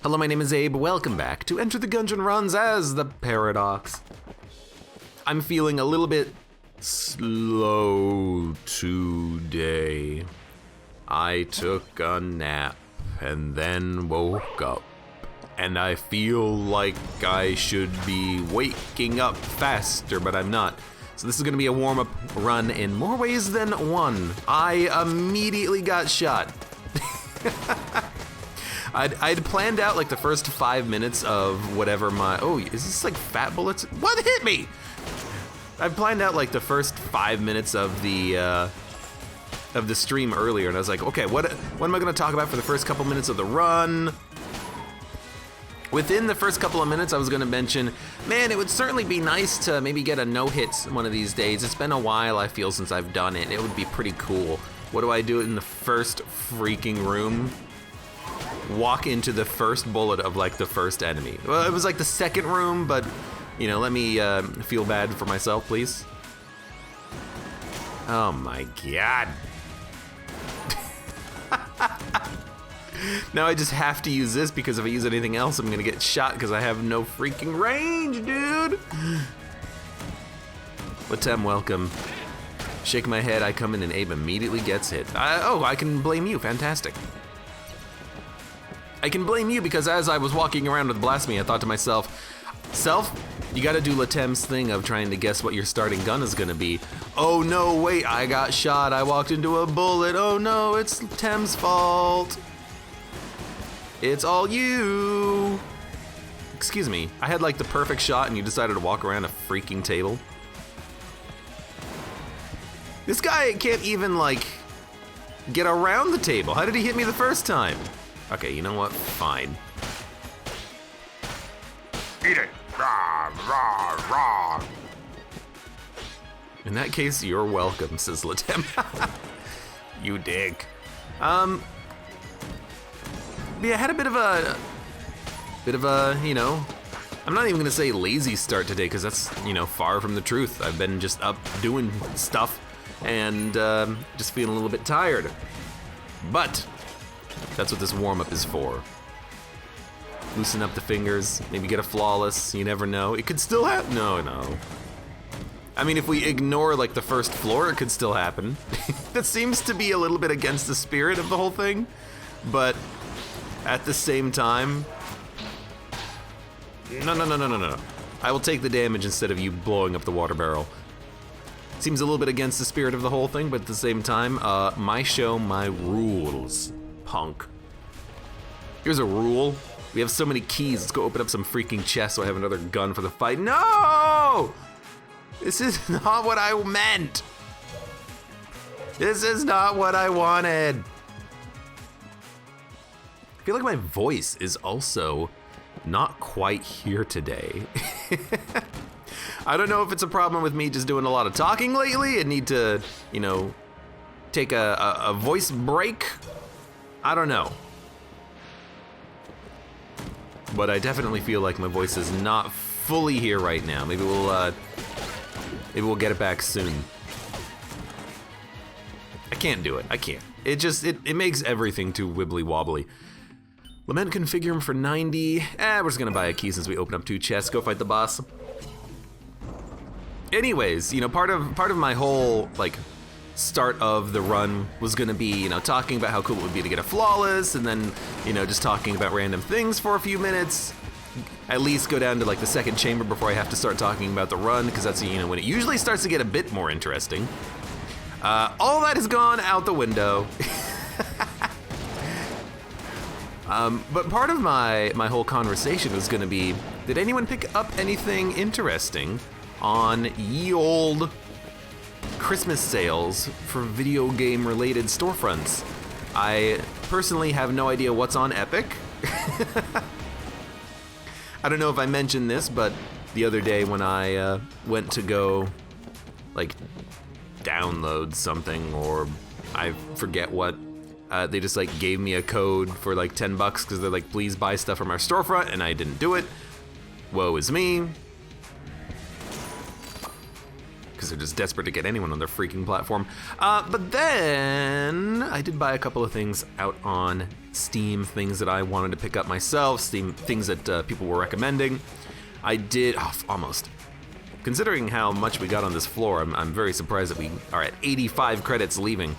Hello, my name is Abe. Welcome back to Enter the Gungeon runs as the Paradox. I'm feeling a little bit slow today. I took a nap and then woke up, and I feel like I should be waking up faster, but I'm not. So this is gonna be a warm-up run in more ways than one. I immediately got shot. I'd planned out like the first 5 minutes of whatever oh, is this like fat bullets? What hit me? I planned out like the first 5 minutes of the stream earlier, and I was like, okay, what am I gonna talk about for the first couple minutes of the run? Within the first couple of minutes, I was gonna mention, man, it would certainly be nice to maybe get a no-hit one of these days. It's been a while, I feel, since I've done it. It would be pretty cool. What do I do in the first freaking room? Walk into the first bullet of like the first enemy. Well, it was like the second room, but you know, let me feel bad for myself, please. Oh my god. Now I just have to use this because if I use anything else, I'm gonna get shot because I have no freaking range, dude. Latem, welcome. Shake my head, I come in and Abe immediately gets hit. Oh, I can blame you, fantastic. I can blame you because as I was walking around with Blasphemy, I thought to myself, you gotta do Latem's thing of trying to guess what your starting gun is gonna be. Oh no, wait, I got shot, I walked into a bullet, oh no, it's Latem's fault. It's all you. Excuse me, I had like the perfect shot and you decided to walk around a freaking table. This guy can't even like get around the table. How did he hit me the first time? Okay, you know what? Fine. Eat it! Rah, rah, rah. In that case, you're welcome, says Latem. You dick. Yeah, I had a bit of a, you know, I'm not even gonna say lazy start today because that's, you know, far from the truth. I've been just up doing stuff and just feeling a little bit tired. But that's what this warm-up is for. Loosen up the fingers, maybe get a flawless, you never know. It could still happen, no. I mean, if we ignore like the first floor, it could still happen. That seems to be a little bit against the spirit of the whole thing, but at the same time, no. I will take the damage instead of you blowing up the water barrel. Seems a little bit against the spirit of the whole thing, but at the same time, my show, my rules. Punk. Here's a rule. We have so many keys. Let's go open up some freaking chests so I have another gun for the fight. No! This is not what I meant. This is not what I wanted. I feel like my voice is also not quite here today. I don't know if it's a problem with me just doing a lot of talking lately and need to, you know, take a voice break. I don't know. But I definitely feel like my voice is not fully here right now. Maybe we'll get it back soon. I can't do it. I can't. It makes everything too wibbly wobbly. Lament configure him for 90. We're just gonna buy a key since we open up 2 chests. Go fight the boss. Anyways, you know, part of my whole like start of the run was gonna be, you know, talking about how cool it would be to get a flawless, and then, you know, just talking about random things for a few minutes. At least go down to like the second chamber before I have to start talking about the run, because that's, you know, when it usually starts to get a bit more interesting. All that has gone out the window. But part of my whole conversation was gonna be, did anyone pick up anything interesting on ye old Christmas sales for video game related storefronts? I personally have no idea what's on Epic. I don't know if I mentioned this, but the other day when I went to go like download something, or I forget what, they just like gave me a code for like $10 because they're like, please buy stuff from our storefront, and I didn't do it. Woe is me. Because they're just desperate to get anyone on their freaking platform. But then I did buy a couple of things out on Steam things that I wanted to pick up myself, Steam things that people were recommending. I did, almost. Considering how much we got on this floor, I'm very surprised that we are at 85 credits leaving.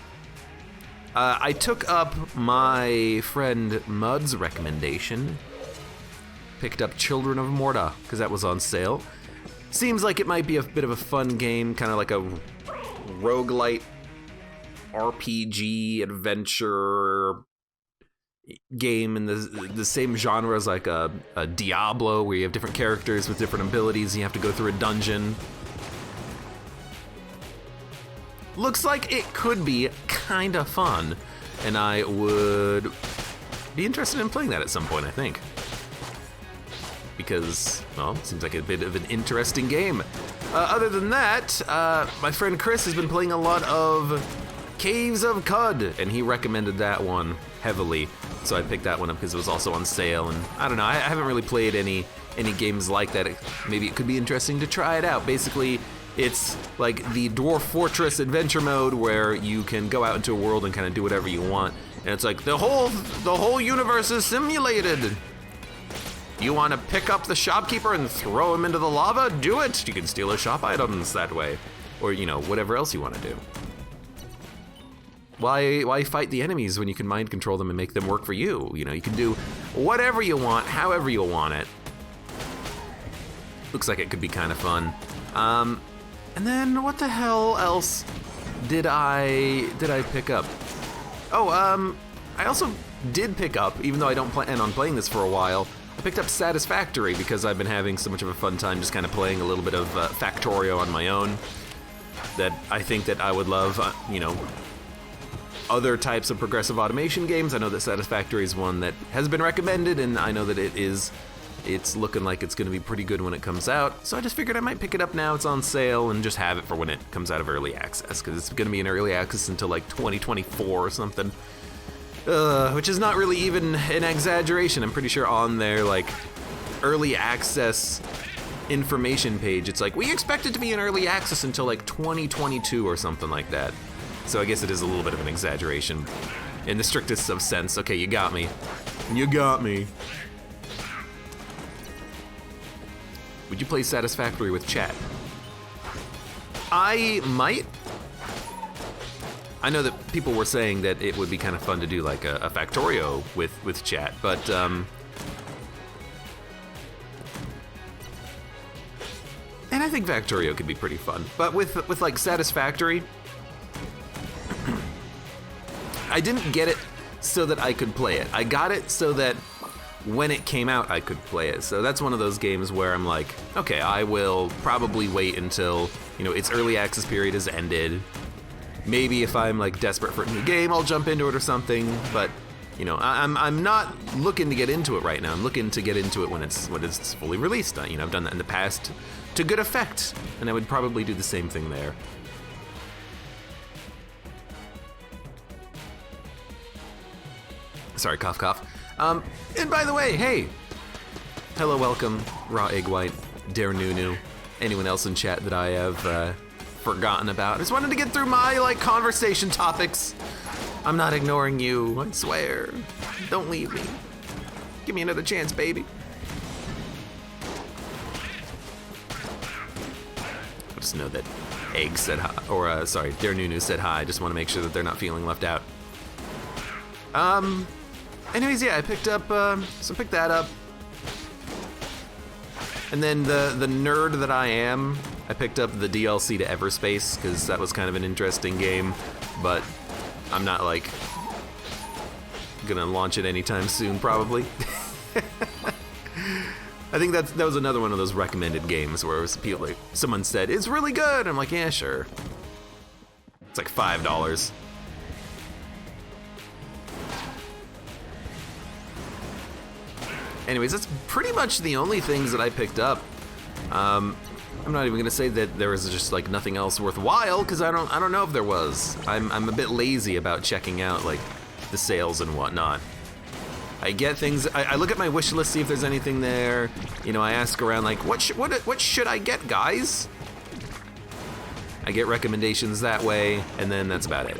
I took up my friend Mud's recommendation. Picked up Children of Morta, because that was on sale. Seems like it might be a bit of a fun game, kind of like a roguelite RPG adventure game in the same genre as like a Diablo, where you have different characters with different abilities and you have to go through a dungeon. Looks like it could be kind of fun, and I would be interested in playing that at some point, I think. Because, well, it seems like a bit of an interesting game. Other than that, my friend Chris has been playing a lot of Caves of Cud, and he recommended that one heavily. So I picked that one up because it was also on sale, and I don't know, I haven't really played any games like that. Maybe it could be interesting to try it out. Basically, it's like the Dwarf Fortress adventure mode where you can go out into a world and kind of do whatever you want. And it's like the whole universe is simulated. You want to pick up the shopkeeper and throw him into the lava? Do it. You can steal his shop items that way, or whatever else you want to do. Why fight the enemies when you can mind control them and make them work for you? You can do whatever you want, however you want it. Looks like it could be kind of fun. And then what the hell else did I pick up? I also did pick up, even though I don't plan on playing this for a while, I picked up Satisfactory because I've been having so much of a fun time just kind of playing a little bit of Factorio on my own, that I think that I would love, other types of progressive automation games. I know that Satisfactory is one that has been recommended, and I know that it's looking like it's going to be pretty good when it comes out. So I just figured I might pick it up now. It's on sale, and just have it for when it comes out of early access, because it's going to be in early access until like 2024 or something. Which is not really even an exaggeration. I'm pretty sure on their like early access information page, it's like, we expect it to be in early access until like 2022 or something like that. So I guess it is a little bit of an exaggeration in the strictest of sense. Okay, you got me. You got me. Would you play Satisfactory with chat? I might. I know that people were saying that it would be kind of fun to do like a Factorio with chat, but and I think Factorio could be pretty fun. But with like Satisfactory, I didn't get it so that I could play it. I got it so that when it came out, I could play it. So that's one of those games where I'm like, okay, I will probably wait until, its early access period is ended. Maybe if I'm like desperate for a new game, I'll jump into it or something. But, I'm not looking to get into it right now. I'm looking to get into it when it's fully released. I've done that in the past to good effect, and I would probably do the same thing there. Sorry, cough, cough. And by the way, hey, hello, welcome, Raw Egg White, Dare Nunu, anyone else in chat that I have forgotten about. I just wanted to get through my conversation topics. I'm not ignoring you, I swear. Don't leave me. Give me another chance, baby. I just know that Egg said hi, or Dare Nunu said hi. I just want to make sure that they're not feeling left out. Anyways, yeah, I picked up, so pick that up. And then the nerd that I am, I picked up the DLC to Everspace, because that was kind of an interesting game, but I'm not, gonna launch it anytime soon, probably. I think that was another one of those recommended games where it was someone said, it's really good! I'm like, yeah, sure. It's like $5. Anyways, that's pretty much the only things that I picked up. I'm not even gonna say that there was just nothing else worthwhile, because I don't know if there was. I'm a bit lazy about checking out the sales and whatnot. I get things. I look at my wish list, see if there's anything there. I ask around what should I get, guys? I get recommendations that way, and then that's about it.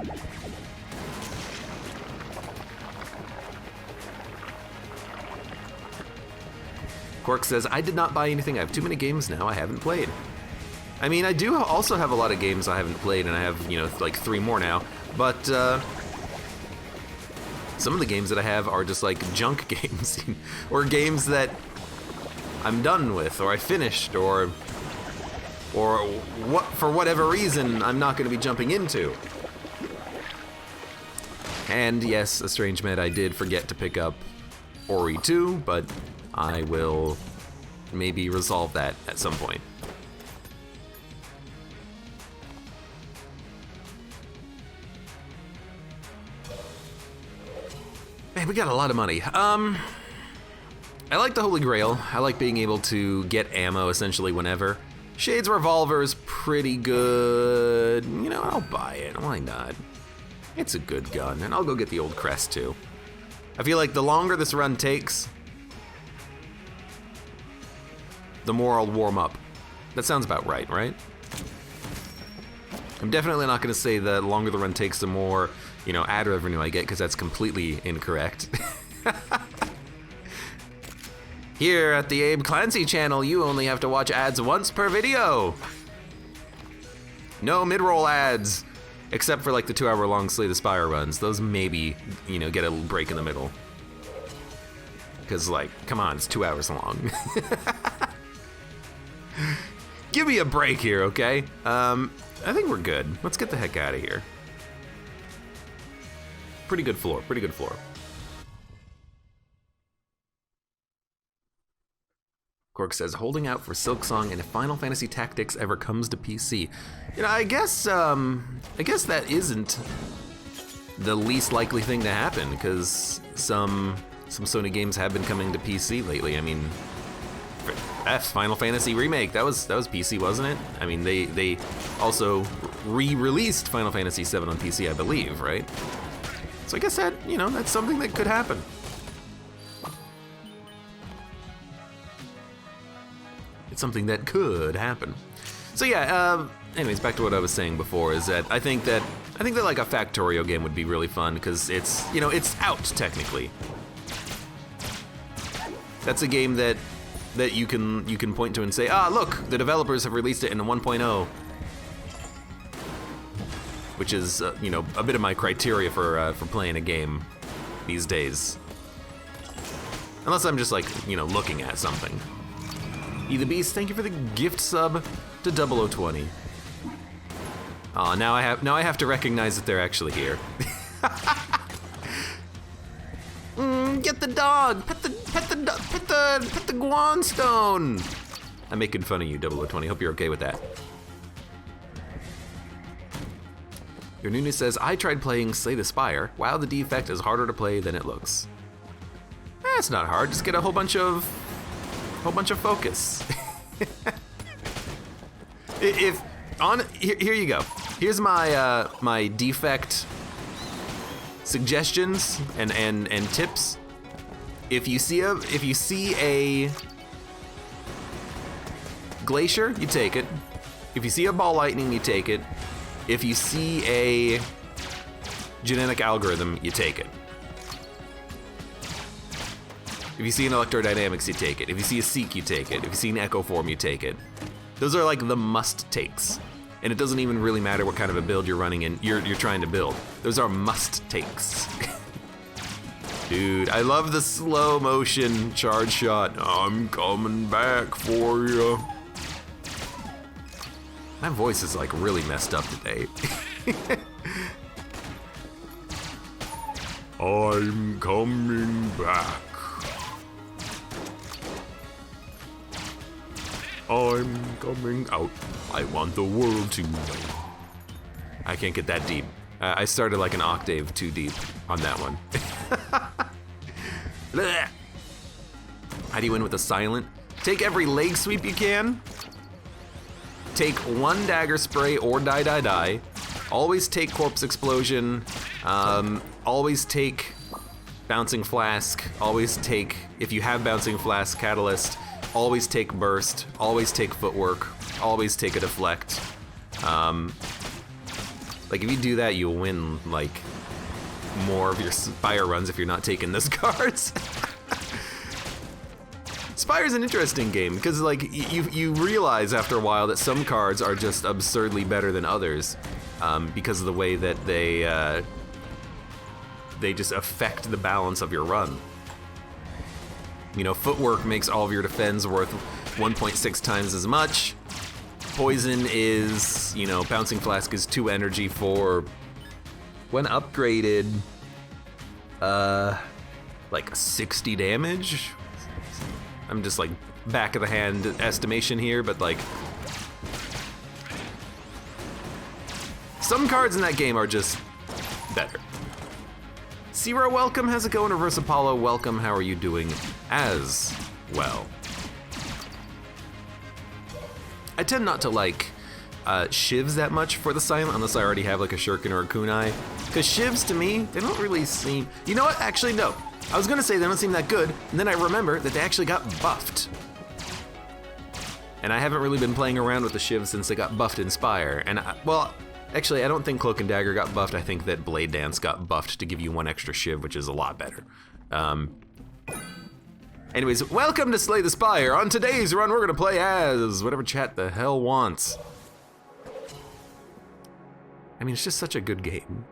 Quark says, I did not buy anything. I have too many games now I haven't played. I mean, I do also have a lot of games I haven't played, and I have, you know, like 3 more now. But some of the games that I have are just like junk games, or games that I'm done with, or I finished, or what, for whatever reason I'm not going to be jumping into. And yes, a strange med, I did forget to pick up Ori 2, but I will maybe resolve that at some point. Man, we got a lot of money. I like the Holy Grail. I like being able to get ammo essentially whenever. Shade's revolver is pretty good. You know, I'll buy it. Why not? It's a good gun, and I'll go get the old crest too. I feel like the longer this run takes, the more I'll warm up. That sounds about right, right? I'm definitely not going to say the longer the run takes, the more, you know, ad revenue I get, because that's completely incorrect. Here at the AbeClancy channel, you only have to watch ads once per video. No mid-roll ads, except for like the 2-hour-long Slay the Spire runs. Those maybe, you know, get a little break in the middle. Because, like, come on, it's 2 hours long. Give me a break here, okay? I think we're good. Let's get the heck out of here. Pretty good floor, pretty good floor. Quark says, holding out for Silksong and if Final Fantasy Tactics ever comes to PC. You know, I guess that isn't the least likely thing to happen, because some Sony games have been coming to PC lately. I mean, Final Fantasy Remake, that was PC, wasn't it? I mean, they also re-released Final Fantasy VII on PC, I believe, right? So I guess that, you know, that's something that could happen. It's something that could happen. So yeah, anyways, back to what I was saying before, is that I think that like a Factorio game would be really fun, because it's, you know, it's out technically. That's a game that you can point to and say, ah, look, the developers have released it in 1.0, which is you know, a bit of my criteria for playing a game these days. Unless I'm just like, you know, looking at something. The Beast, thank you for the gift sub to 0020. Aw, now I have to recognize that they're actually here. Get the dog! Pet the Guanstone! I'm making fun of you, 0020. Hope you're okay with that. Your Nunu says, I tried playing Slay the Spire. Wow, the defect is harder to play than it looks. It's not hard, just get a whole bunch of focus. Here you go. Here's my my defect suggestions and tips. If you see a glacier, you take it. If you see a ball lightning, you take it. If you see a genetic algorithm, you take it. If you see an electrodynamics, you take it. If you see a seek, you take it. If you see an echo form, you take it. Those are like the must takes. And it doesn't even really matter what kind of a build you're running and you're trying to build. Those are must takes. Dude, I love the slow motion charge shot. I'm coming back for you. My voice is like really messed up today. I'm coming back. I'm coming out. I want the world to know. I can't get that deep. I started like an octave too deep on that one. How do you win with a silent? Take every leg sweep you can. Take one dagger spray or die. Always take corpse explosion. Always take bouncing flask. Always take, if you have bouncing flask, catalyst. Always take burst, always take footwork, always take a deflect. Like if you do that, you'll win like more of your fire runs if you're not taking those cards. Spire's an interesting game because like you realize after a while that some cards are just absurdly better than others because of the way that they just affect the balance of your run. You know, footwork makes all of your defense worth 1.6 times as much. Poison is, you know, bouncing flask is 2 energy for when upgraded, like 60 damage. I'm just like back of the hand estimation here, but like some cards in that game are just better. Zero, welcome. How's it going? Reverse Apollo, welcome. How are you doing as well? I tend not to like shivs that much for the silent unless I already have like a shuriken or a kunai. Because shivs to me, they don't really seem... You know what? Actually, no. I was gonna say they don't seem that good, and then I remember that they actually got buffed. And I haven't really been playing around with the shivs since they got buffed in Spire. And well, actually, I don't think Cloak and Dagger got buffed. I think that Blade Dance got buffed to give you 1 extra shiv, which is a lot better. Anyways, welcome to Slay the Spire. On today's run, we're gonna play as whatever chat the hell wants. I mean, it's just such a good game.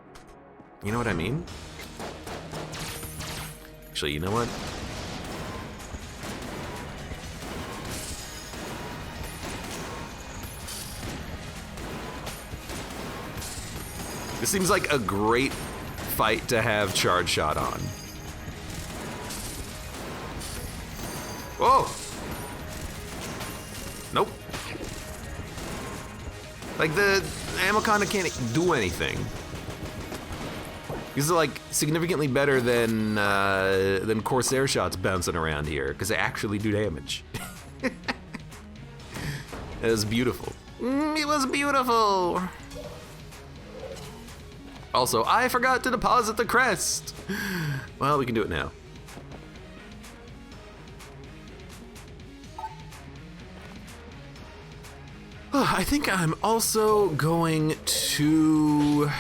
You know what I mean? Actually, you know what? This seems like a great fight to have Charge Shot on. Whoa! Nope. Like the Amoconda can't do anything. These are like significantly better than Corsair shots bouncing around here because they actually do damage. It was beautiful. It was beautiful. Also, I forgot to deposit the crest. Well, we can do it now. I think I'm also going to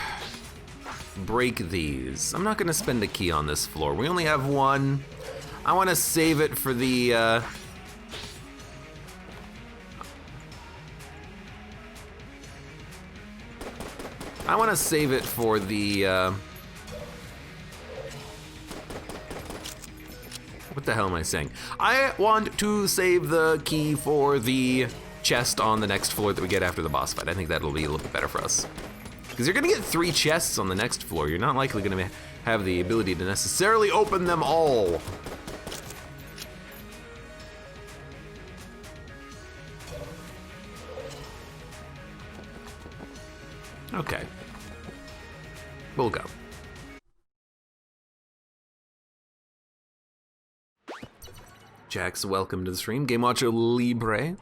break these. I'm not gonna spend a key on this floor. We only have 1. I wanna save it for the, I wanna save it for the, what the hell am I saying? I want to save the key for the chest on the next floor that we get after the boss fight. I think that'll be a little bit better for us. Because you're gonna get 3 chests on the next floor. You're not likely gonna have the ability to necessarily open them all. Okay. We'll go. Jax, welcome to the stream. Game Watcher Libre.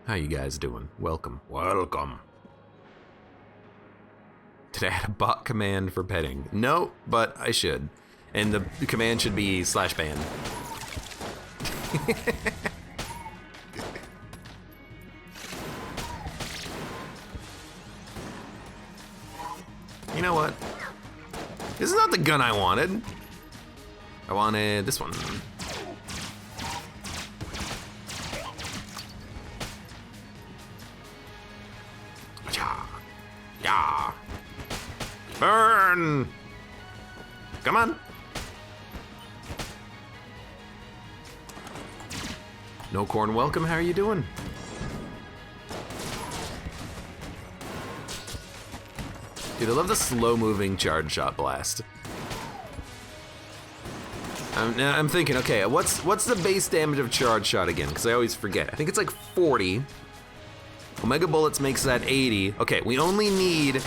How you guys doing? Welcome. Welcome. Did I add a bot command for petting? No, but I should. And the command should be /ban. You know what? This is not the gun I wanted. I wanted this one. Yeah. Burn! Come on. No Corn, welcome. How are you doing? Dude, I love the slow-moving Charge Shot blast. I'm thinking, okay, what's the base damage of Charge Shot again? Because I always forget. I think it's like 40. Omega Bullets makes that 80. Okay, we only need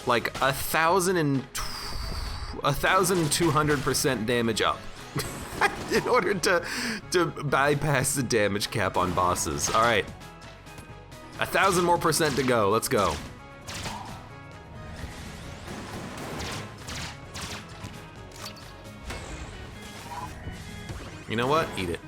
like 1,200% damage up in order to bypass the damage cap on bosses. All right, 1,000 more percent to go. Let's go. You know what? Eat it.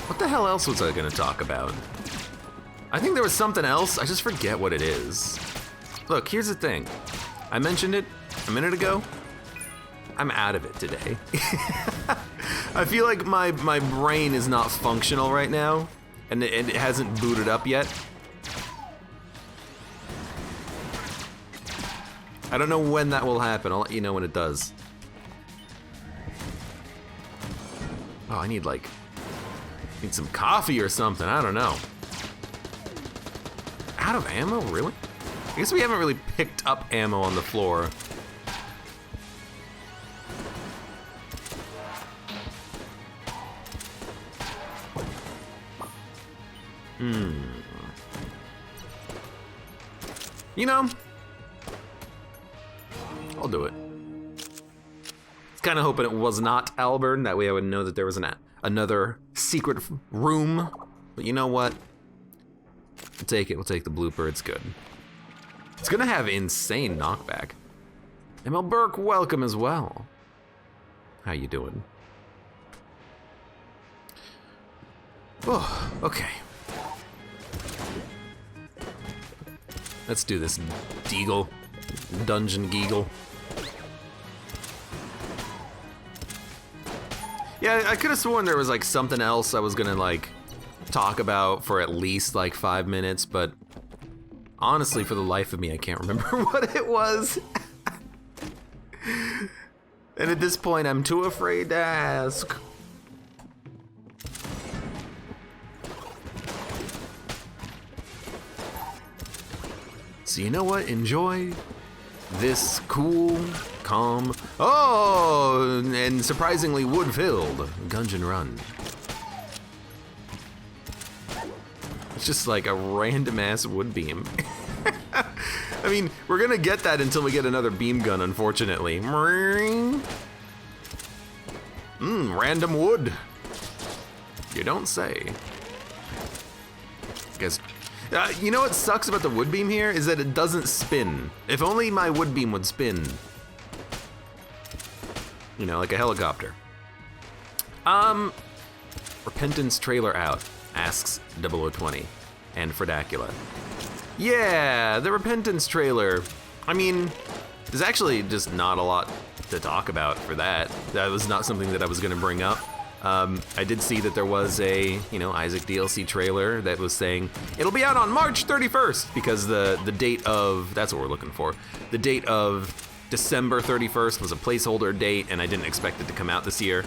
What the hell else was I gonna talk about? I think there was something else. I just forget what it is. Look, here's the thing. I mentioned it a minute ago. I'm out of it today. I feel like my brain is not functional right now, and it hasn't booted up yet. I don't know when that will happen. I'll let you know when it does. Oh, I need some coffee or something. I don't know. Out of ammo, really? I guess we haven't really picked up ammo on the floor. You know, I'll do it. I was kind of hoping it was not Alburn. That way I would know that there was another secret room. But you know what? We'll take it. We'll take the blooper. It's good. It's gonna have insane knockback. ML Burke, welcome as well. How you doing? Oh, okay. Let's do this Deagle. Dungeon Geagle. Yeah, I could have sworn there was something else I was gonna talk about for at least 5 minutes, but honestly, for the life of me, I can't remember what it was. And at this point, I'm too afraid to ask. So you know what? Enjoy this cool, calm, and surprisingly wood-filled Gungeon run. It's just like a random-ass wood beam. I mean, we're gonna get that until we get another beam gun, unfortunately. Random wood. You don't say. Guess. You know what sucks about the wood beam here is that it doesn't spin. If only my wood beam would spin. You know, like a helicopter. Repentance trailer out, asks 0020 and Fredacula. Yeah, the Repentance trailer. I mean, there's actually just not a lot to talk about for that. That was not something that I was gonna bring up. I did see that there was a, Isaac DLC trailer that was saying it'll be out on March 31st because the date of, that's what we're looking for. The date of December 31st was a placeholder date and I didn't expect it to come out this year.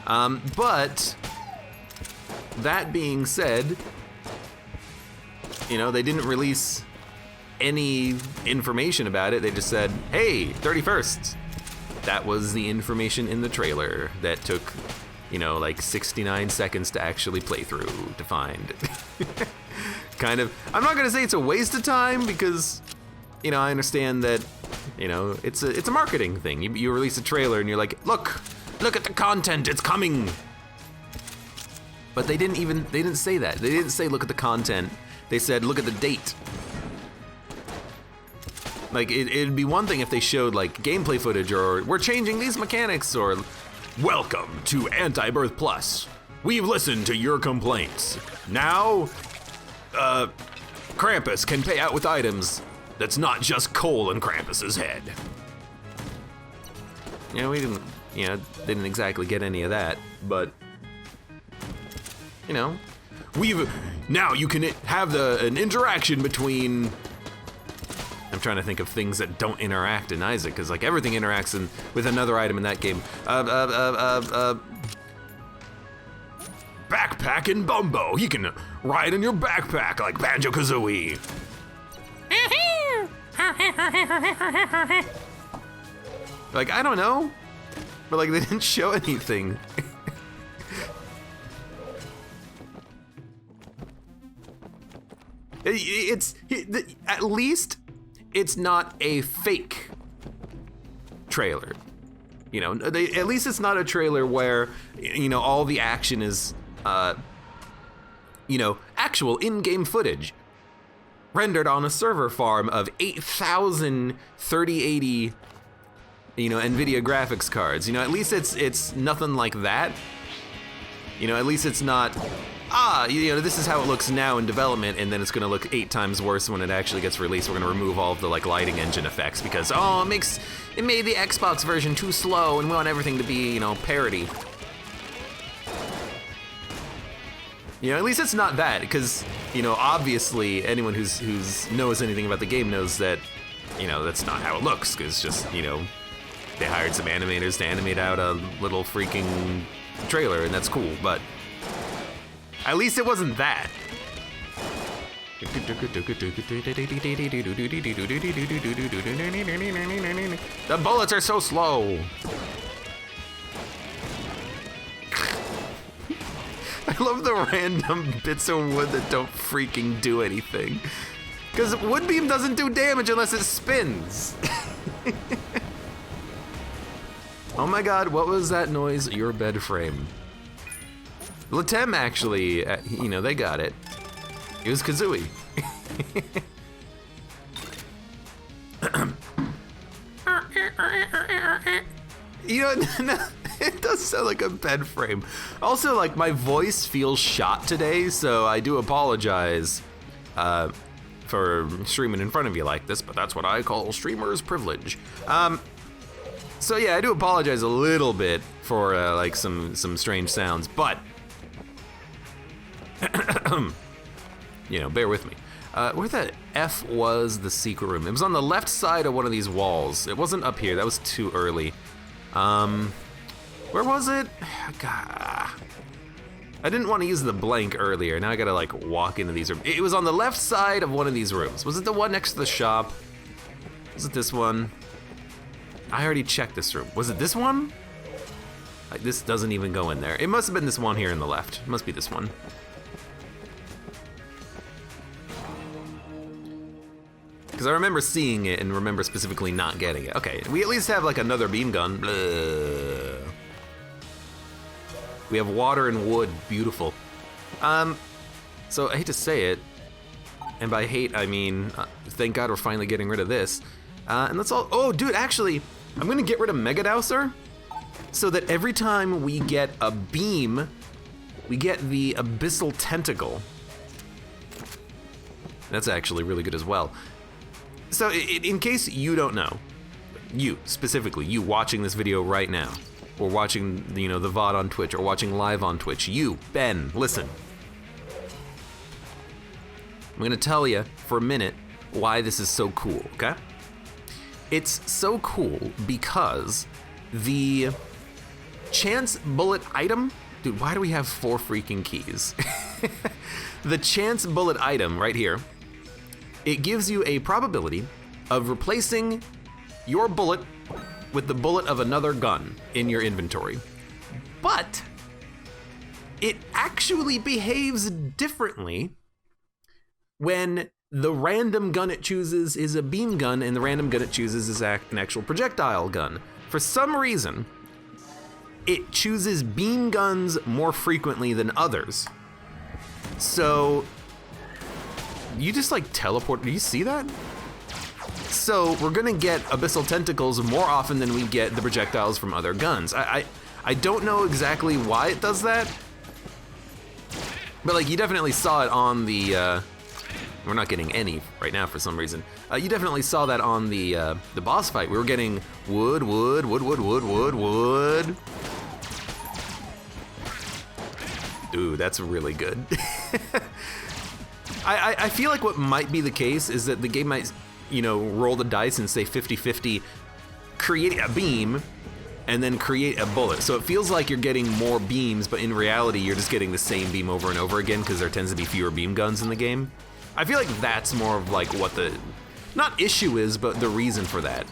But that being said, they didn't release any information about it. They just said, hey, 31st. That was the information in the trailer that took 69 seconds to actually play through to find. Kind of, I'm not gonna say it's a waste of time because, I understand that, it's a marketing thing. You release a trailer and you're like, look at the content, it's coming. But they didn't say that. They didn't say look at the content. They said look at the date. It'd be one thing if they showed gameplay footage or we're changing these mechanics or welcome to Anti-Birth Plus. We've listened to your complaints. Now, Krampus can pay out with items that's not just coal in Krampus's head. We didn't exactly get any of that, but, now you can have an interaction between, I'm trying to think of things that don't interact in Isaac, because everything interacts with another item in that game. Backpack and Bumbo. You can ride in your backpack like Banjo-Kazooie. I don't know, but they didn't show anything. At least it's not a fake trailer. At least it's not a trailer where, all the action is, actual in-game footage rendered on a server farm of 8,000 3080, NVIDIA graphics cards. At least it's nothing like that. At least it's not, this is how it looks now in development, and then it's gonna look 8 times worse when it actually gets released. We're gonna remove all of the like lighting engine effects because it made the Xbox version too slow, and we want everything to be, parity. At least it's not that, because obviously anyone who's knows anything about the game knows that that's not how it looks, because just they hired some animators to animate out a little freaking trailer, and that's cool, but at least it wasn't that. The bullets are so slow. I love the random bits of wood that don't freaking do anything. Because wood beam doesn't do damage unless it spins. Oh my god, what was that noise? Your bed frame. Latem actually, they got it. It was Kazooie. It does sound like a bed frame. Also, like, my voice feels shot today, so I do apologize for streaming in front of you like this, but that's what I call streamer's privilege. So yeah, I do apologize a little bit for like some strange sounds, but bear with me. Where the F was the secret room? It was on the left side of one of these walls. It wasn't up here, that was too early. Where was it? God. I didn't want to use the blank earlier. Now I gotta like walk into these rooms. It was on the left side of one of these rooms. Was it the one next to the shop? Was it this one? I already checked this room. Was it this one? This doesn't even go in there. It must have been this one here in the left. It must be this one. Because I remember seeing it and remember specifically not getting it. Okay, we at least have like another beam gun. Blah. We have water and wood, beautiful. So I hate to say it, and by hate I mean, thank God we're finally getting rid of this. And that's all. Oh, dude, actually, I'm gonna get rid of Mega Dowser so that every time we get a beam, we get the Abyssal Tentacle. That's actually really good as well. So in case you don't know, you specifically, you watching this video right now, or watching the VOD on Twitch, or watching live on Twitch, you, Ben, listen. I'm gonna tell you for a minute why this is so cool, okay? It's so cool because the chance bullet item, dude, why do we have 4 freaking keys? The chance bullet item right here, it gives you a probability of replacing your bullet with the bullet of another gun in your inventory. But it actually behaves differently when the random gun it chooses is a beam gun and the random gun it chooses is an actual projectile gun. For some reason, it chooses beam guns more frequently than others. So you just like teleport, do you see that? So we're gonna get Abyssal Tentacles more often than we get the projectiles from other guns. I don't know exactly why it does that, but like you definitely saw it on the, we're not getting any right now for some reason. You definitely saw that on the boss fight. We were getting wood, wood, wood, wood, wood, wood, wood. Ooh, that's really good. I feel like what might be the case is that the game might, roll the dice and say 50-50, create a beam, and then create a bullet. So it feels like you're getting more beams, but in reality, you're just getting the same beam over and over again because there tends to be fewer beam guns in the game. I feel like that's more of like what the, not issue is, but the reason for that.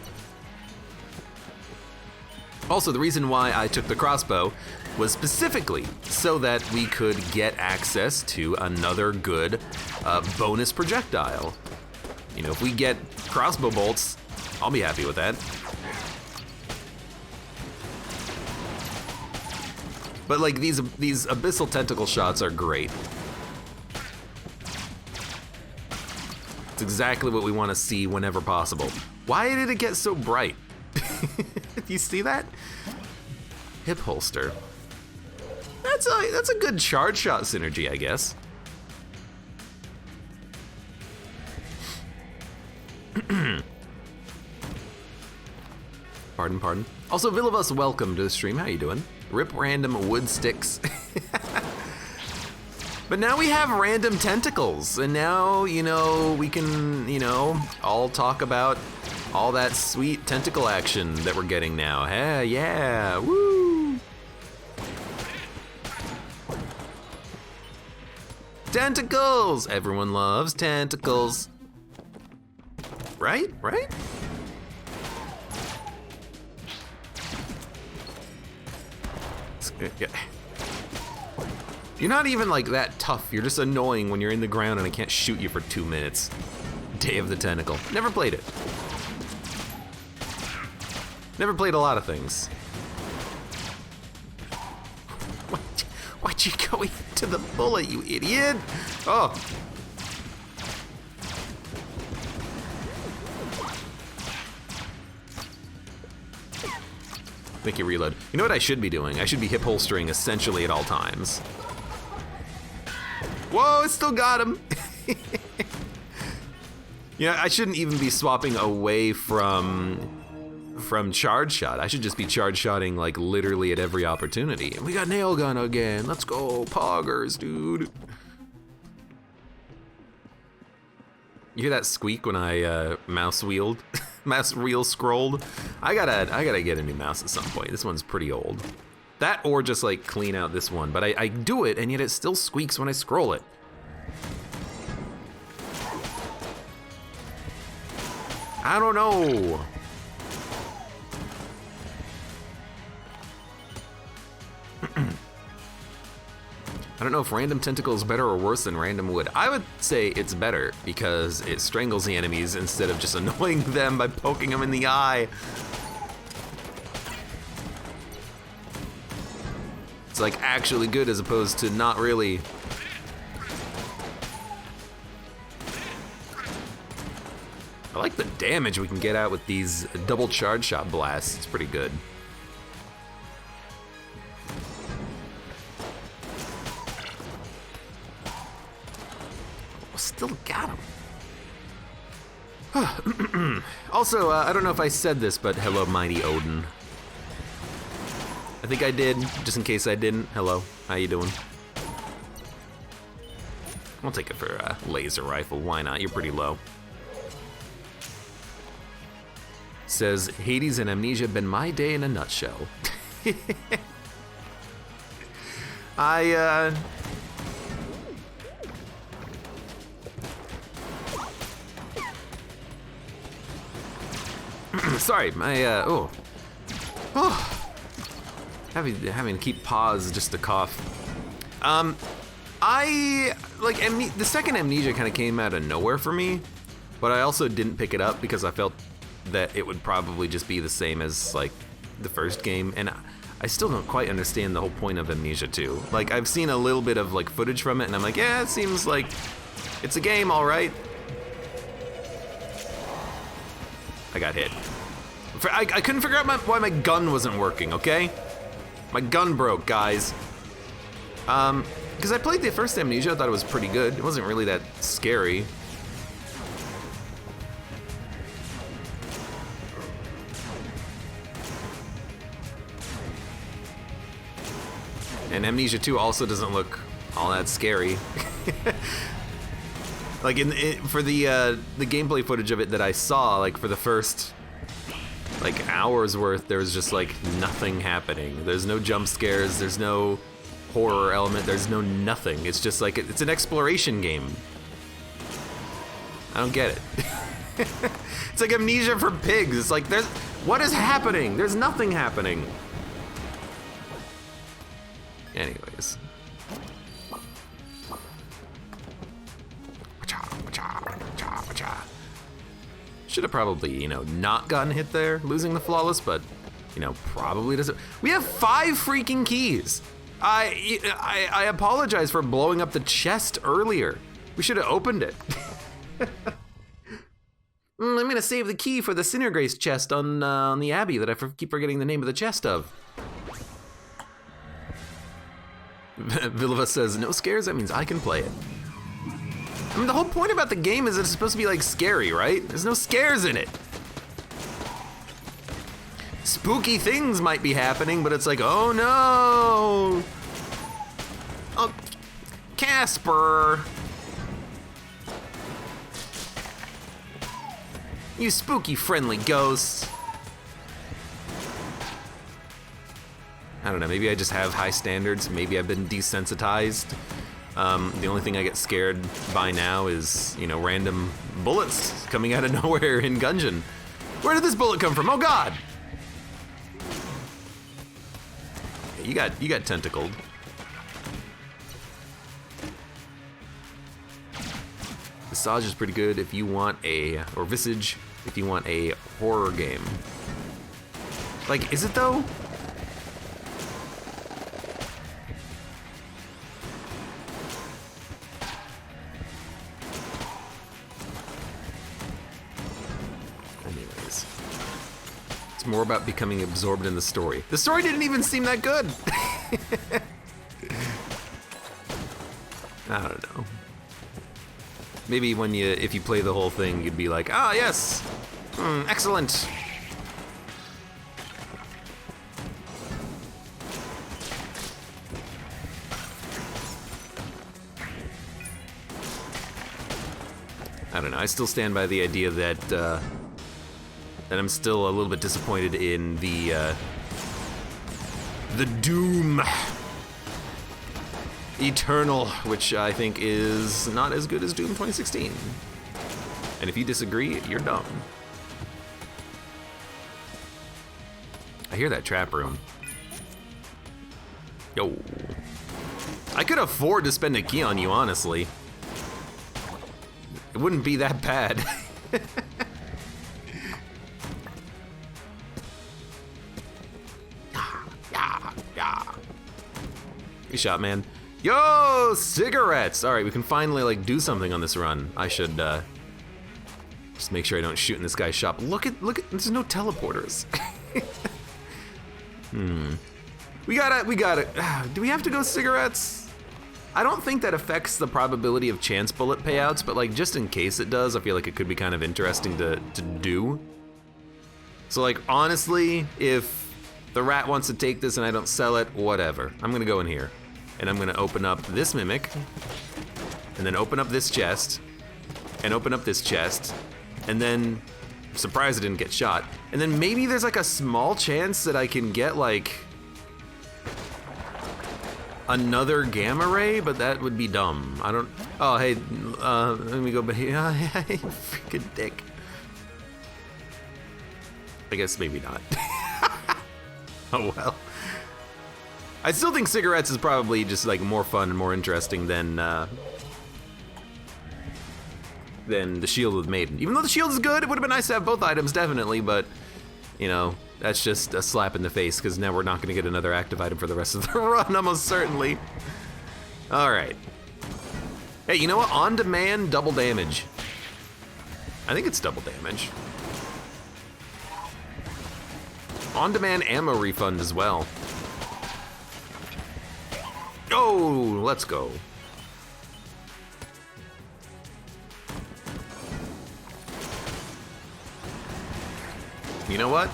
Also, the reason why I took the crossbow was specifically so that we could get access to another good bonus projectile. If we get crossbow bolts, I'll be happy with that. But like these Abyssal Tentacle shots are great. It's exactly what we want to see whenever possible. Why did it get so bright? Do you see that? Hip holster. That's a good charge shot synergy, I guess. Pardon. Also, Villavus, welcome to the stream. How you doing? Rip random wood sticks. But now we have random tentacles, and now, you know, we can, you know, all talk about all that sweet tentacle action that we're getting now. Hey, yeah, woo! Tentacles! Everyone loves tentacles. Right? Yeah. You're not even like that tough. You're just annoying when you're in the ground and I can't shoot you for 2 minutes. Day of the Tentacle. Never played it. Never played a lot of things. Why'd you go into the bullet, you idiot? Oh. Make you reload. You know what I should be doing? I should be hip holstering essentially at all times. Whoa, it still got him. You know, I shouldn't even be swapping away from charge shot. I should just be charge shotting like literally at every opportunity. And we got nail gun again. Let's go, poggers, dude. You hear that squeak when I mouse wheel scrolled? I gotta get a new mouse at some point. This one's pretty old. That or just like clean out this one, but I do it and yet it still squeaks when I scroll it. I don't know. I don't know if random tentacle is better or worse than random wood. I would say it's better because it strangles the enemies instead of just annoying them by poking them in the eye. It's like actually good as opposed to not really. I like the damage we can get out with these double charge shot blasts. It's pretty good. Still got him. Also, I don't know if I said this, but hello, mighty Odin. I think I did, just in case I didn't. Hello, how you doing? I'll take it for a laser rifle. Why not? You're pretty low. Says Hades and Amnesia been my day in a nutshell. Sorry, my having to keep pause just to cough. I like the second Amnesia kind of came out of nowhere for me, but I also didn't pick it up because I felt that it would probably just be the same as like the first game, and I still don't quite understand the whole point of Amnesia 2. Like I've seen a little bit of like footage from it, and I'm like, yeah, it seems like it's a game, all right. I got hit. I couldn't figure out why my gun wasn't working, okay? My gun broke, guys. Because I played the first Amnesia, I thought it was pretty good. It wasn't really that scary. And Amnesia 2 also doesn't look all that scary. Like for the gameplay footage of it that I saw, like for the first like hours worth, there was just like nothing happening. There's no jump scares, there's no horror element, there's no nothing. It's just like it's an exploration game. I don't get it. It's like Amnesia for pigs. It's like what is happening? There's nothing happening. Anyways. Should have probably, you know, not gotten hit there, losing the flawless, but, you know, probably doesn't. We have 5 freaking keys. I apologize for blowing up the chest earlier. We should have opened it. I'm gonna save the key for the Sinner Grace chest on the Abbey that I keep forgetting the name of the chest of. Vilova says, no scares, that means I can play it. I mean, the whole point about the game is that it's supposed to be like scary, right? There's no scares in it. Spooky things might be happening, but it's like, oh no! Oh, Casper! You spooky friendly ghosts. I don't know, maybe I just have high standards. Maybe I've been desensitized. The only thing I get scared by now is, you know, random bullets coming out of nowhere in Gungeon. Where did this bullet come from? Oh God! You got tentacled. Visage is pretty good if you want or Visage if you want a horror game. Like, is it though? Anyways, it's more about becoming absorbed in the story. The story didn't even seem that good. I don't know. Maybe if you play the whole thing, you'd be like, ah, yes, excellent. I don't know. I still stand by the idea that that I'm still a little bit disappointed in the Doom Eternal, which I think is not as good as Doom 2016. And if you disagree, you're dumb. I hear that trap room. Yo. I could afford to spend a key on you, honestly. It wouldn't be that bad. Good shot, man. Yo, cigarettes! All right, we can finally like do something on this run. I should just make sure I don't shoot in this guy's shop. Look at, there's no teleporters. We gotta, do we have to go cigarettes? I don't think that affects the probability of chance bullet payouts, but like just in case it does, I feel like it could be kind of interesting to do. So like honestly, if the rat wants to take this and I don't sell it, whatever. I'm gonna go in here. And I'm gonna open up this mimic, and then open up this chest, and open up this chest, and then, I'm surprised I didn't get shot. And then maybe there's like a small chance that I can get like another gamma ray, but that would be dumb. I don't, oh hey, let me go back here. Freaking dick. I guess maybe not. Oh well. I still think cigarettes is probably just like more fun and more interesting than the shield with Maiden. Even though the shield is good, it would have been nice to have both items, definitely, but you know, that's just a slap in the face because now we're not gonna get another active item for the rest of the run, almost certainly. All right. Hey, you know what? On demand, double damage. I think it's double damage. On demand ammo refund as well. Oh, let's go. You know what?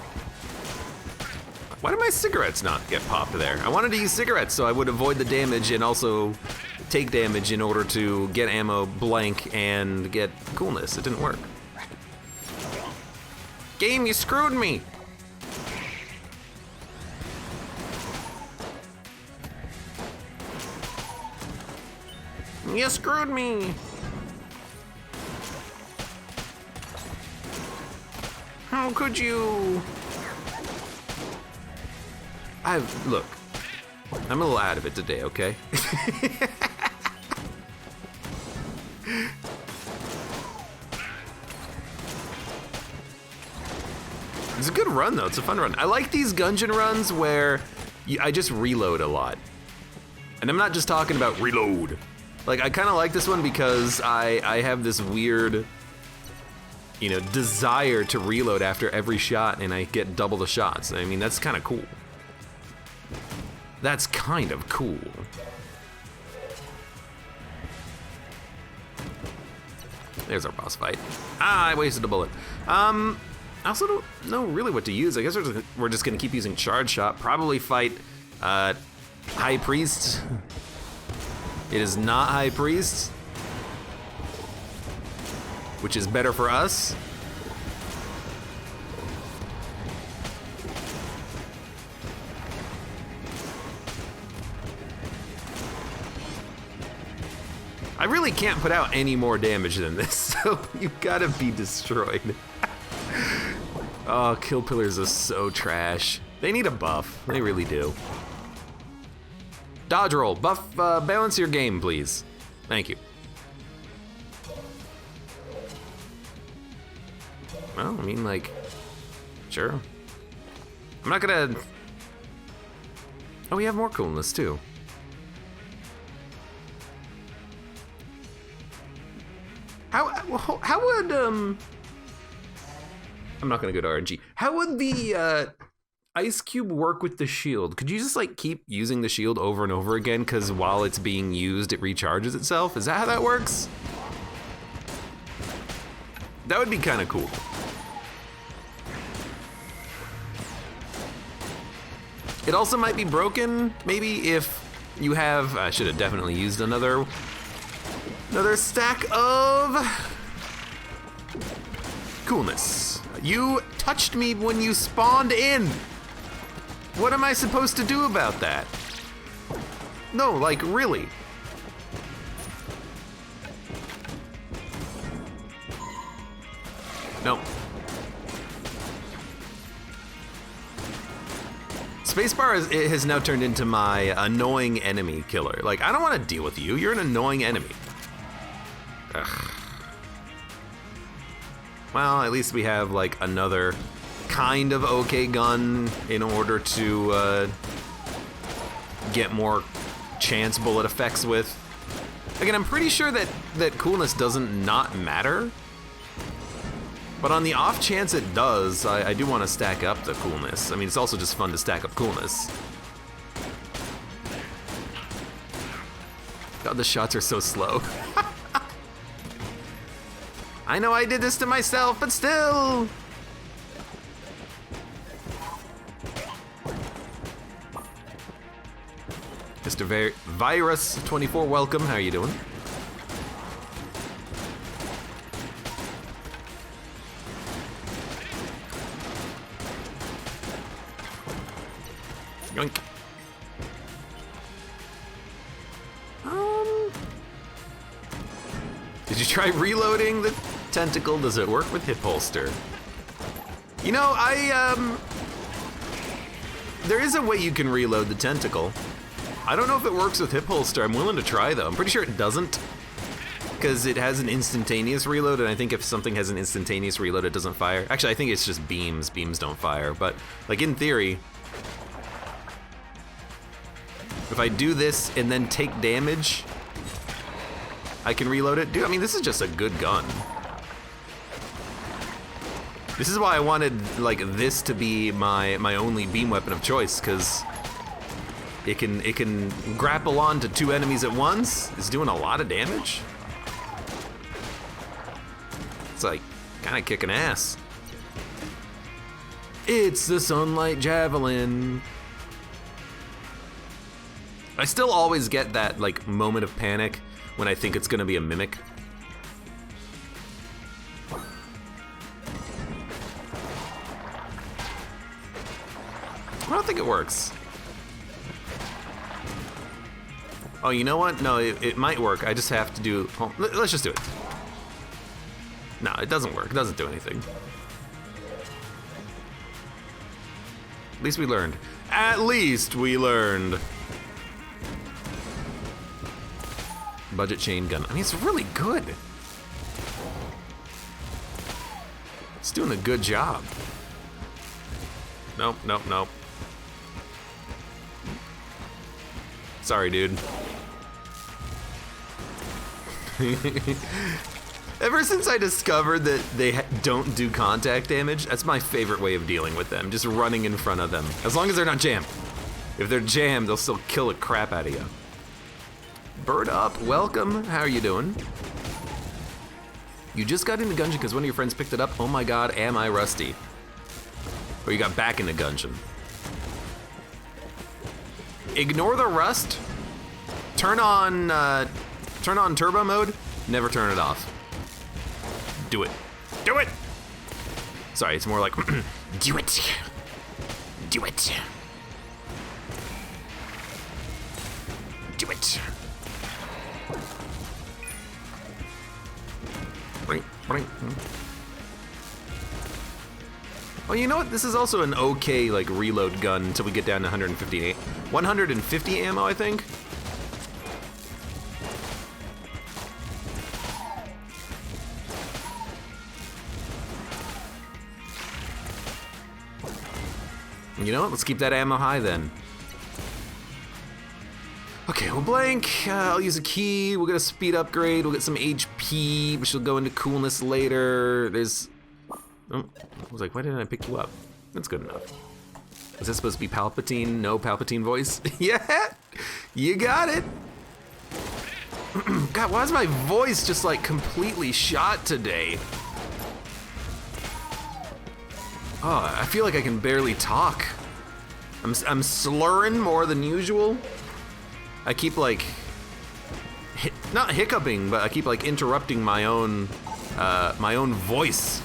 Why did my cigarettes not get popped there? I wanted to use cigarettes so I would avoid the damage and also take damage in order to get ammo blank and get coolness. It didn't work. Game, you screwed me. You screwed me. How could you? Look, I'm a little out of it today, okay? It's a good run though, it's a fun run. I like these Gungeon runs where I just reload a lot. And I'm not just talking about reload. Like, I kind of like this one because I have this weird, you know, desire to reload after every shot and I get double the shots. I mean, that's kind of cool. That's kind of cool. There's our boss fight. Ah, I wasted a bullet. I also don't know really what to use. I guess we're just gonna keep using Charge Shot. Probably fight High Priest. It is not High Priest, which is better for us. I really can't put out any more damage than this, so you gotta be destroyed. Oh, kill pillars are so trash. They need a buff, they really do. Dodge roll, buff, balance your game, please. Thank you. Well, I mean, like, sure. I'm not gonna... Oh, we have more coolness, too. How would, I'm not gonna go to RNG. How would the, Ice Cube work with the shield? Could you just, like, keep using the shield over and over again, because while it's being used, it recharges itself? Is that how that works? That would be kind of cool. It also might be broken, maybe, if you have... I should have definitely used another stack of coolness. You touched me when you spawned in. What am I supposed to do about that? No, like, really. No. Spacebar has now turned into my annoying enemy killer. Like, I don't want to deal with you. You're an annoying enemy. Ugh. Well, at least we have, like, another kind of okay gun in order to get more chance bullet effects with. Again, I'm pretty sure that coolness doesn't not matter. But on the off chance it does, I do want to stack up the coolness. I mean, it's also just fun to stack up coolness. God, the shots are so slow. I know I did this to myself, but still! Mr. Virus24, welcome. How are you doing? Yoink. Did you try reloading the tentacle? Does it work with hip holster? You know, there is a way you can reload the tentacle. I don't know if it works with hip holster. I'm willing to try though. I'm pretty sure it doesn't, because it has an instantaneous reload, and I think if something has an instantaneous reload, it doesn't fire. Actually, I think it's just beams. Beams don't fire, but like in theory, if I do this and then take damage, I can reload it. Dude, I mean, this is just a good gun. This is why I wanted like this to be my only beam weapon of choice, because it can grapple onto two enemies at once. It's doing a lot of damage. It's like kind of kicking ass. It's the Sunlight Javelin. I still always get that like moment of panic when I think it's gonna be a mimic. I don't think it works. Oh, you know what? No, it might work. I just have to do, oh, let's just do it. No, it doesn't work. It doesn't do anything. At least we learned. At least we learned. Budget chain gun. I mean, it's really good. It's doing a good job. Nope, nope, nope. Sorry, dude. Ever since I discovered that they don't do contact damage, that's my favorite way of dealing with them. Just running in front of them. As long as they're not jammed. If they're jammed, they'll still kill the crap out of you. Bird up, welcome. How are you doing? You just got into Gungeon because one of your friends picked it up? Oh my god, am I rusty? Or you got back into Gungeon. Ignore the rust. Turn on turbo mode. Never turn it off. Do it. Do it! Sorry, it's more like, do it. Do it. Do it. Bring. Well, you know what? This is also an okay, like, reload gun until we get down to 150 ammo, I think. You know what? Let's keep that ammo high then. Okay, we'll blank. I'll use a key. We'll get a speed upgrade. We'll get some HP, which will go into coolness later. There's... Oh, I was like, why didn't I pick you up? That's good enough. Is this supposed to be Palpatine? No Palpatine voice? Yeah! You got it! God, why is my voice just like completely shot today? Oh, I feel like I can barely talk. I'm slurring more than usual. I keep like, not hiccuping, but I keep like interrupting my own voice.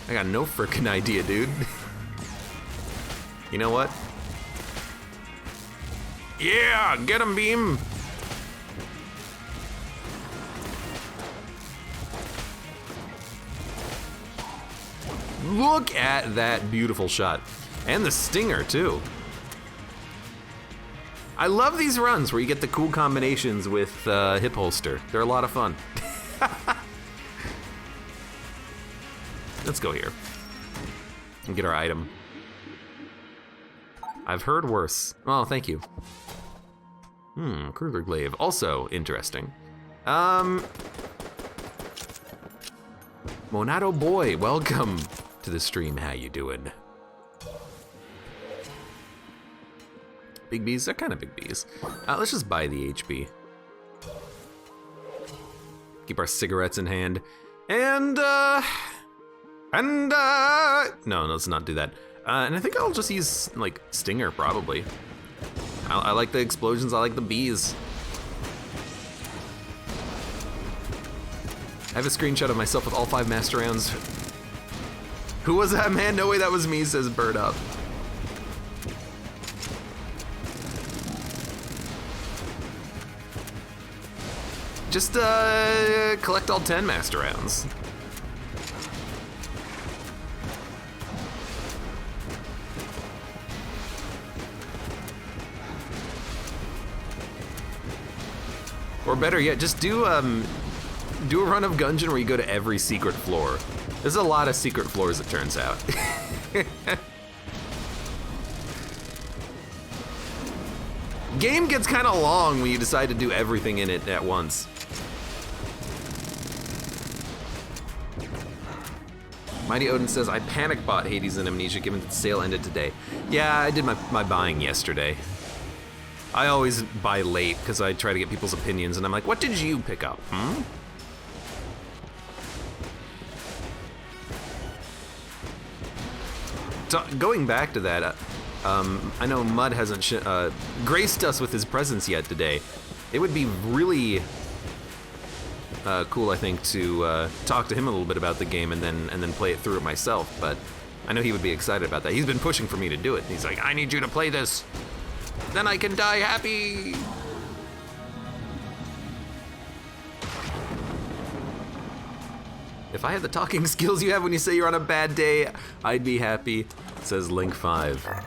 I got no frickin' idea, dude. You know what? Yeah, get him, Beam. Look at that beautiful shot. And the stinger, too. I love these runs where you get the cool combinations with hip holster. They're a lot of fun. Let's go here and get our item. I've heard worse. Oh, thank you. Kruger Glaive, also interesting. Monado Boy, welcome to the stream. How you doing? Big bees, they're kind of big bees. Let's just buy the HP. Keep our cigarettes in hand. And no, let's not do that. And I think I'll just use, like, Stinger, probably. I like the explosions, I like the bees. I have a screenshot of myself with all 5 master rounds. Who was that, man? No way that was me, says Bird Up. Just, collect all 10 master rounds. Or better yet, just do a run of Gungeon where you go to every secret floor. There's a lot of secret floors, it turns out. Game gets kind of long when you decide to do everything in it at once. Mighty Odin says, I panic bought Hades and Amnesia given that the sale ended today. Yeah, I did my buying yesterday. I always buy late because I try to get people's opinions and I'm like, what did you pick up, Going back to that, I know Mud hasn't graced us with his presence yet today. It would be really cool, I think, to talk to him a little bit about the game and then play it through it myself. But I know he would be excited about that. He's been pushing for me to do it. He's like, I need you to play this, then I can die happy. If I had the talking skills you have when you say you're on a bad day, I'd be happy, says Link5.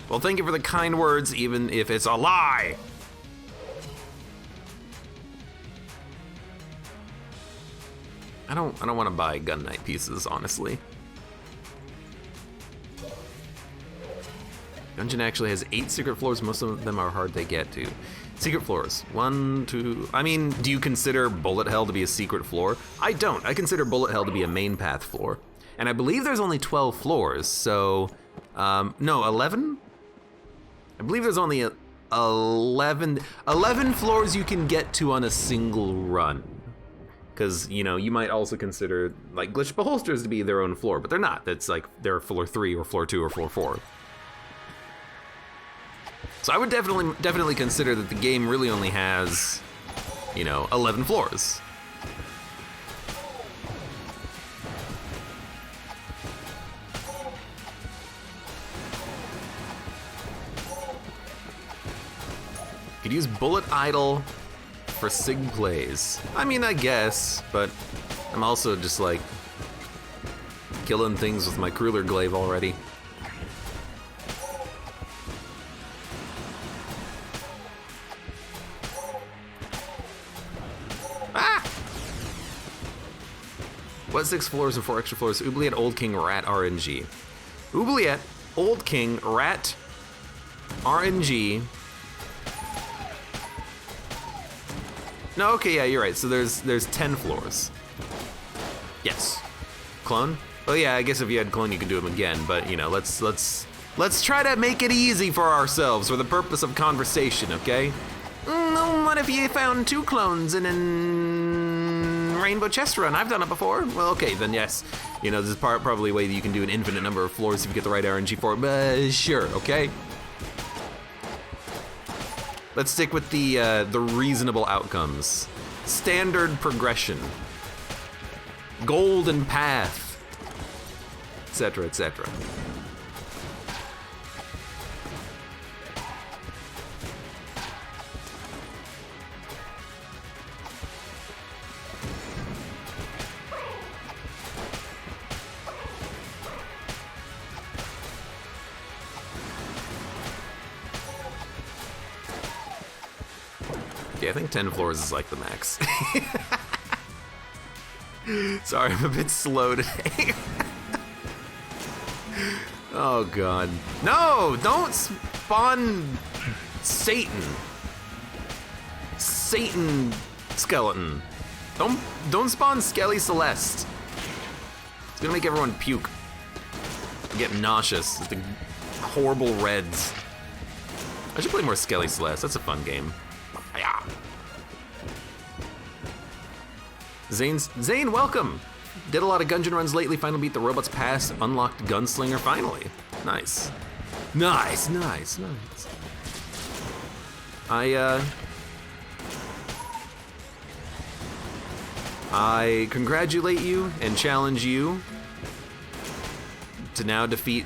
Well, thank you for the kind words, even if it's a lie. I don't want to buy Gun Knight pieces, honestly. Gungeon actually has 8 secret floors. Most of them are hard to get to. Secret floors, 1, 2, I mean, do you consider Bullet Hell to be a secret floor? I don't. I consider Bullet Hell to be a main path floor. And I believe there's only 12 floors, so, no, 11? I believe there's only 11 floors you can get to on a single run. Because, you know, you might also consider, like, glitched beholsters to be their own floor, but they're not. That's like, they're floor 3 or floor 2 or floor 4. So I would definitely consider that the game really only has, you know, 11 floors. Could use bullet idle for sig plays. I mean, I guess, but I'm also just like killing things with my crueler glaive already. Ah! What 6 floors and 4 extra floors? Oubliette, Old King, Rat, RNG. Oubliette, Old King, Rat, RNG. No, okay, yeah, you're right. So there's 10 floors. Yes. Clone? Oh yeah, I guess if you had clone, you could do them again. But you know, let's try to make it easy for ourselves for the purpose of conversation, okay? What if you found 2 clones in a Rainbow Chest Run? I've done it before. Well, okay, then yes. You know, this is probably a way that you can do an infinite number of floors if you get the right RNG for it. But sure, okay. Let's stick with the reasonable outcomes. Standard progression. Golden path. Etc., etc. Yeah, I think 10 floors is like the max. Sorry, I'm a bit slow today. Oh god. No, don't spawn Satan. Satan skeleton. Don't spawn Skelly Celeste. It's gonna make everyone puke. Get nauseous with the horrible reds. I should play more Skelly Celeste. That's a fun game. Zane, welcome! Did a lot of Gungeon runs lately, finally beat the robots pass, unlocked Gunslinger finally. Nice. Nice. I congratulate you and challenge you to now defeat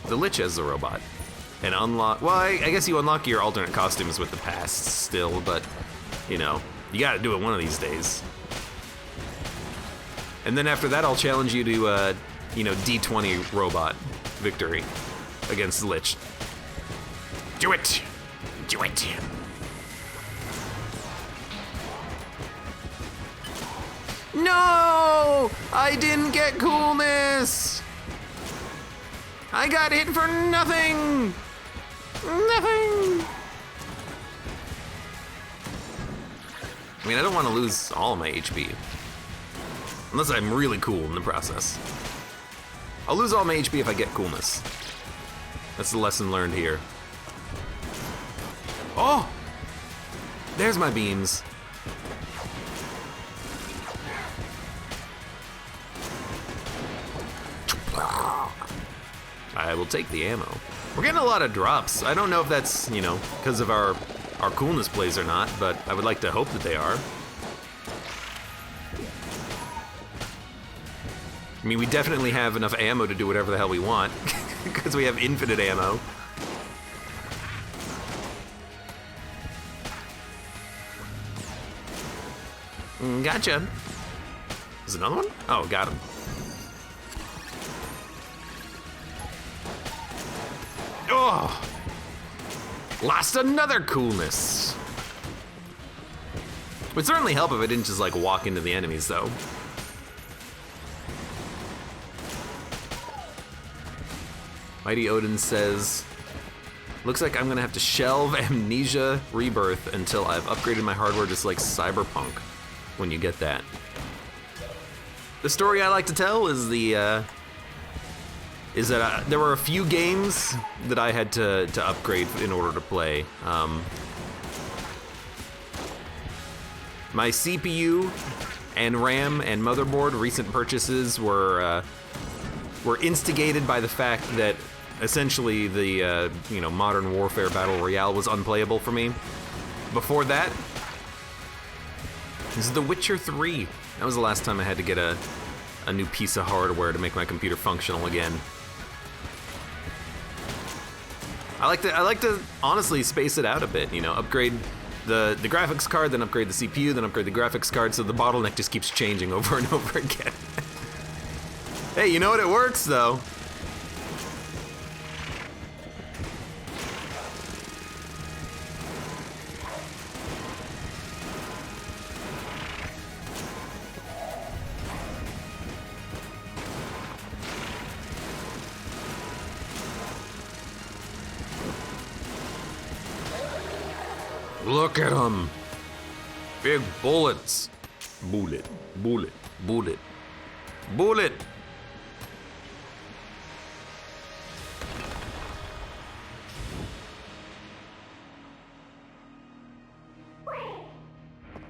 the Lich as the robot. And unlock, well, I guess you unlock your alternate costumes with the past still, but, you know, you gotta do it one of these days. And then after that, I'll challenge you to, you know, D20 robot victory against the Lich. Do it! Do it! No! I didn't get coolness! I got hit for nothing! Nothing! I mean, I don't want to lose all of my HP. Unless I'm really cool in the process. I'll lose all my HP if I get coolness. That's the lesson learned here. Oh! There's my beams. I will take the ammo. We're getting a lot of drops. I don't know if that's, you know, because of our coolness plays or not, but I would like to hope that they are. I mean, we definitely have enough ammo to do whatever the hell we want, because we have infinite ammo. Gotcha. Is another one? Oh, got him. Oh! Lost another coolness. Would certainly help if I didn't just like walk into the enemies though. Mighty Odin says, looks like I'm gonna have to shelve Amnesia Rebirth until I've upgraded my hardware just like Cyberpunk when you get that. The story I like to tell is the is that there were a few games that I had to upgrade in order to play. My CPU and RAM and motherboard recent purchases were instigated by the fact that essentially the Modern Warfare Battle Royale was unplayable for me. Before that, this is The Witcher 3. That was the last time I had to get a new piece of hardware to make my computer functional again. I like to honestly space it out a bit, upgrade the graphics card, then upgrade the CPU, then upgrade the graphics card, so the bottleneck just keeps changing over and over again. Hey, you know what? It works though. Look at them. Big bullets. Bullet, bullet, bullet, bullet.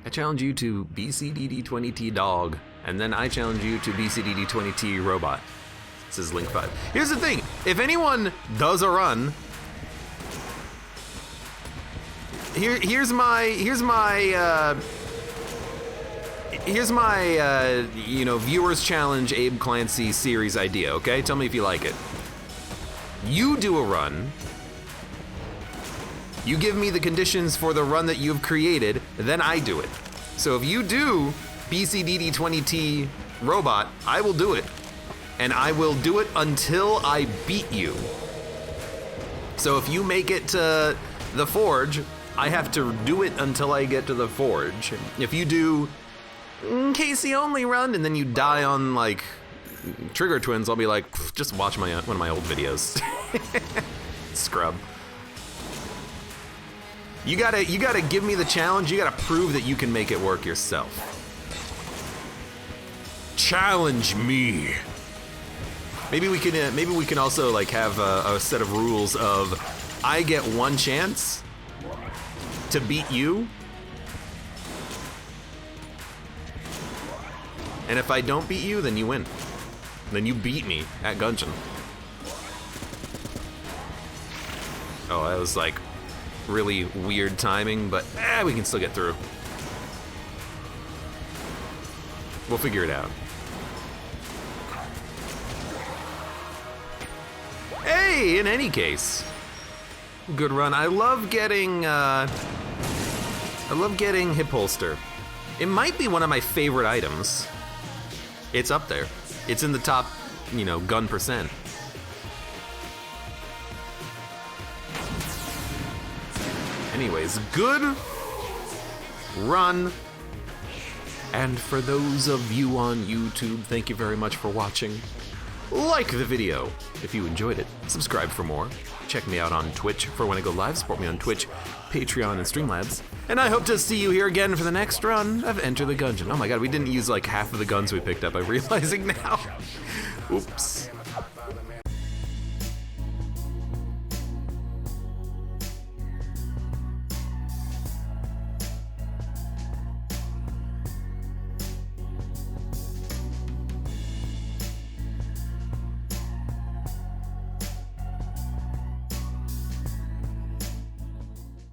I challenge you to BCDD20T dog, and then I challenge you to BCDD20T robot. This is Link 5. Here's the thing, if anyone does a run, here's my viewers challenge AbeClancy series idea, okay? Tell me if you like it. You do a run, you give me the conditions for the run that you've created, then I do it. So if you do BCDD20T robot, I will do it. And I will do it until I beat you. So if you make it to the Forge, I have to do it until I get to the Forge. If you do Casey only run and then you die on like Trigger Twins, I'll be like, just watch one of my old videos. Scrub. You gotta give me the challenge. You gotta prove that you can make it work yourself. Challenge me. Maybe we can also like have a set of rules of I get one chance to beat you, and if I don't beat you, then you win. Then you beat me at Gungeon. Oh, that was like really weird timing, but we can still get through. We'll figure it out. Hey, in any case, good run. I love getting hip holster. It might be one of my favorite items. It's up there. It's in the top, gun percent. Anyways, good run. And for those of you on YouTube, thank you very much for watching. Like the video if you enjoyed it. Subscribe for more. Check me out on Twitch for when I go live. Support me on Twitch, Patreon, and Streamlabs. And I hope to see you here again for the next run of Enter the Gungeon. Oh my god, we didn't use like half of the guns we picked up. I'm realizing now. Oops.